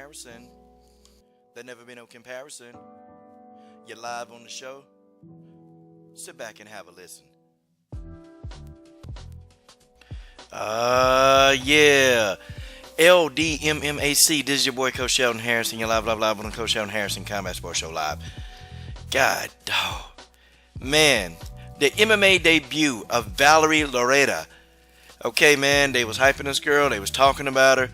comparison. There never been no comparison. You're live on the show. Sit back and have a listen. Yeah. LDMMAC. This is your boy Coach Sheldon Harrison. You're live on the Coach Sheldon Harrison Combat Sports Show live. God, dog. Man, the MMA debut of Valerie Loureda. Okay, man, they was hyping this girl. They was talking about her.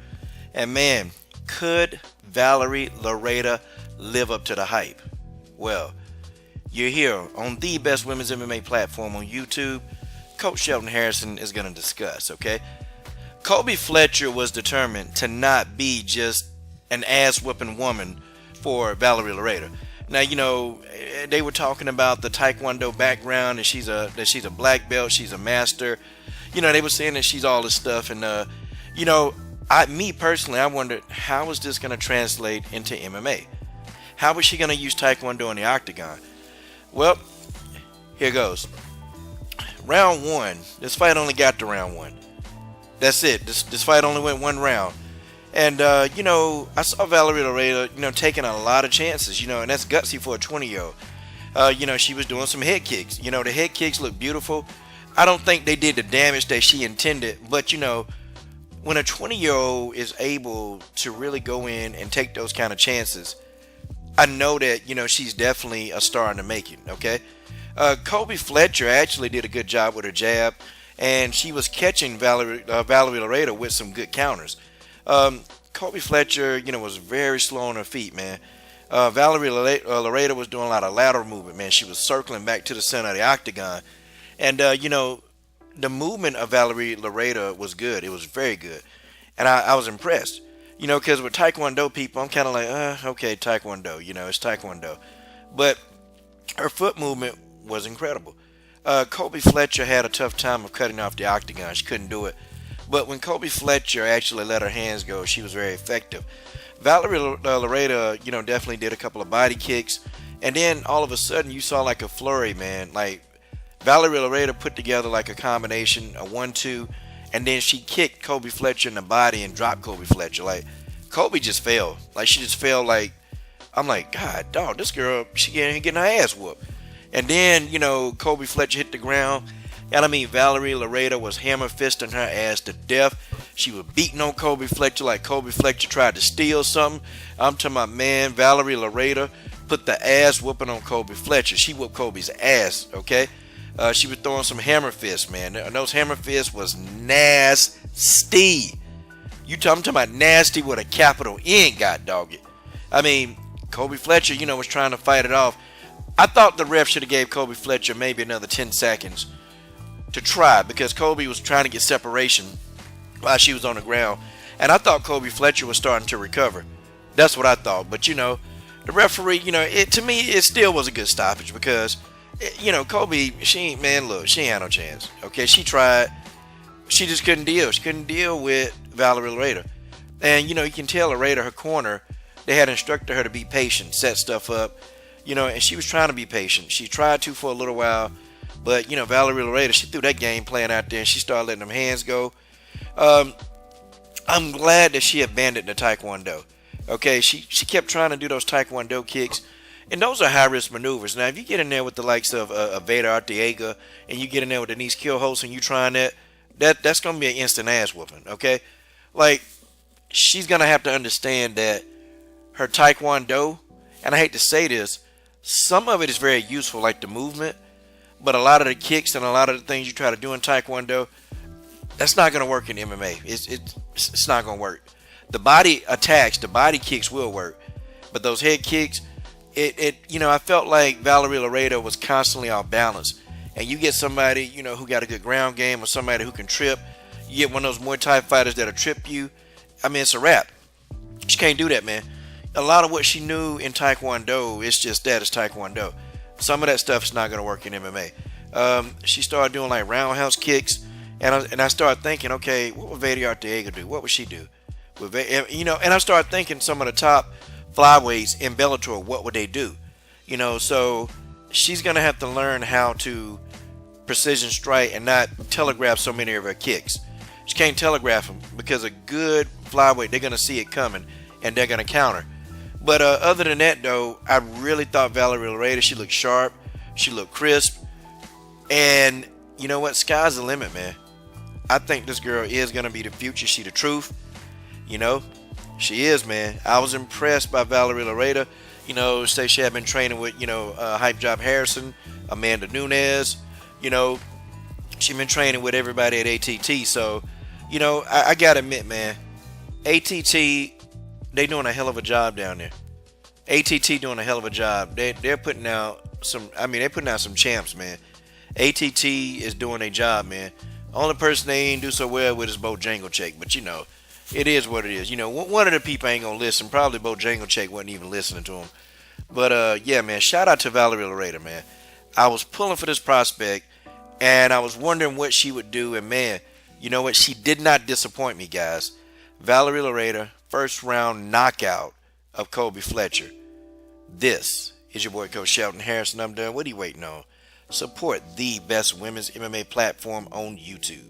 And, man, could Valerie Loureda live up to the hype? Well, you're here on the best women's MMA platform on YouTube. Coach Sheldon Harrison is going to discuss, okay? Colby Fletcher was determined to not be just an ass-whipping woman for Valerie Loureda. Now, you know, they were talking about the Taekwondo background, and she's a black belt, she's a master. You know, they were saying that she's all this stuff, and you know, me personally, I wondered, how is this going to translate into MMA? How is she going to use Taekwondo in the octagon? Well, here goes. Round one. This fight only got to round one. That's it. This fight only went one round. And, you know, I saw Valerie Loureda, you know, taking a lot of chances, you know, and that's gutsy for a 20-year-old. You know, she was doing some head kicks. You know, the head kicks look beautiful. I don't think they did the damage that she intended, but, you know, when a 20-year-old is able to really go in and take those kind of chances, I know that, you know, she's definitely a star in the making, okay? Colby Fletcher actually did a good job with her jab, and she was catching Valerie Loureda with some good counters. Colby Fletcher, you know, was very slow on her feet, man. Valerie Loureda was doing a lot of lateral movement, man. She was circling back to the center of the octagon. And, you know, the movement of Valerie Loureda was good. It was very good. And I was impressed. You know, because with Taekwondo people, I'm kind of like, okay, Taekwondo. You know, it's Taekwondo. But her foot movement was incredible. Colby Fletcher had a tough time of cutting off the octagon. She couldn't do it. But when Colby Fletcher actually let her hands go, she was very effective. Valerie Loureda, you know, definitely did a couple of body kicks. And then all of a sudden you saw like a flurry, man. Like Valerie Loureda put together like a combination, a 1-2. And then she kicked Colby Fletcher in the body and dropped Colby Fletcher. Like, Colby just fell. Like, she just fell like, I'm like, God, dog, this girl, she getting her ass whooped. And then, you know, Colby Fletcher hit the ground. And I mean, Valerie Loureda was hammer fisting her ass to death. She was beating on Colby Fletcher like Colby Fletcher tried to steal something. I'm talking about, man, Valerie Loureda put the ass whooping on Colby Fletcher. She whooped Colby's ass, okay? She was throwing some hammer fists, man. And those hammer fists was nasty. I'm talking about nasty with a capital N, God dog it. I mean, Colby Fletcher, you know, was trying to fight it off. I thought the ref should have gave Colby Fletcher maybe another 10 seconds to try, because Colby was trying to get separation while she was on the ground. And I thought Colby Fletcher was starting to recover. That's what I thought. But, you know, the referee, you know, to me, it still was a good stoppage because, you know, Colby, she ain't had no chance. Okay, she tried. She just couldn't deal. She couldn't deal with Valerie Loureda. And, you know, you can tell Loureda, her corner, they had instructed her to be patient, set stuff up, you know, and she was trying to be patient. She tried to for a little while, but, you know, Valerie Loureda, she threw that game plan out there and she started letting them hands go. I'm glad that she abandoned the Taekwondo. Okay, she kept trying to do those Taekwondo kicks. And those are high-risk maneuvers. Now, if you get in there with the likes of Vader Arteaga and you get in there with Denise Killholz and you trying that's going to be an instant ass whooping, okay? Like, she's going to have to understand that her Taekwondo, and I hate to say this, some of it is very useful, like the movement, but a lot of the kicks and a lot of the things you try to do in Taekwondo, that's not going to work in MMA. It's not going to work. The body attacks, the body kicks will work, but those head kicks, you know, I felt like Valerie Loureda was constantly off balance. And you get somebody, you know, who got a good ground game or somebody who can trip. You get one of those Muay Thai fighters that'll trip you. I mean, it's a wrap. She can't do that, man. A lot of what she knew in Taekwondo, it's just that, it's Taekwondo. Some of that stuff is not going to work in MMA. She started doing like roundhouse kicks. And I started thinking, okay, what would Vader Arteaga do? What would she do? You know, and I started thinking some of the top flyweights in Belattor, what would they do? You know, so she's going to have to learn how to precision strike and not telegraph so many of her kicks. She can't telegraph them because a good flyweight, they're going to see it coming and they're gonna counter. But other than that, though, I really thought Valerie Loureda, she looked sharp, she looked crisp, and you know what? Sky's the limit, man. I think this girl is gonna be the future. She the truth, you know. She is, man. I was impressed by Valerie Loureda. You know, say she had been training with, Hype Job Harrison, Amanda Nunes. You know, she been training with everybody at ATT. So, I gotta admit, man, ATT, they doing a hell of a job down there. ATT doing a hell of a job. They're putting out they're putting out some champs, man. ATT is doing a job, man. Only person they ain't do so well with is Bojanglecheck, but it is what it is. One of the people ain't gonna listen. Probably Bojanglecheck wasn't even listening to him. But yeah, man, shout out to Valerie Loureda, man. I was pulling for this prospect, and I was wondering what she would do, and man, you know what? She did not disappoint me, guys. Valerie Loureda, first round knockout of Colby Fletcher. This is your boy Coach Shelton Harrison. I'm done. What are you waiting on? Support the best women's MMA platform on YouTube.